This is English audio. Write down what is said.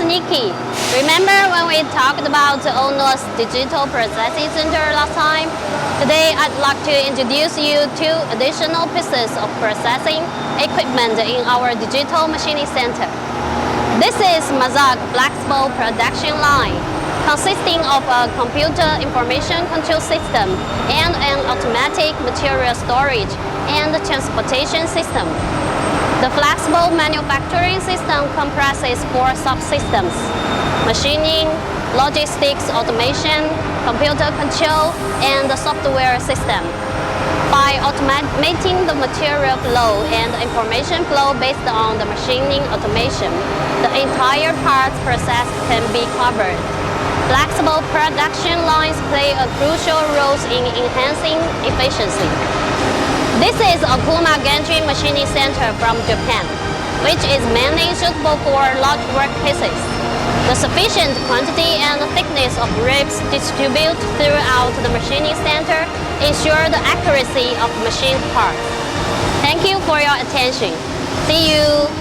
Nikki. Remember when we talked about Ounuo's digital processing center last time? Today I'd like to introduce you to additional pieces of processing equipment in our digital machining center. This is Mazak flexible production line, consisting of a computer information control system and an automatic material storage and transportation system. The flexible manufacturing system comprises 4 subsystems: machining, logistics automation, computer control, and the software system. By automating the material flow and information flow based on the machining automation, the entire parts process can be covered. Flexible production lines play a crucial role in enhancing efficiency. This is Okuma Gantry machining center from Japan, which is mainly suitable for large work pieces. The sufficient quantity and thickness of ribs distributed throughout the machining center ensure the accuracy of machined parts. Thank you for your attention. See you!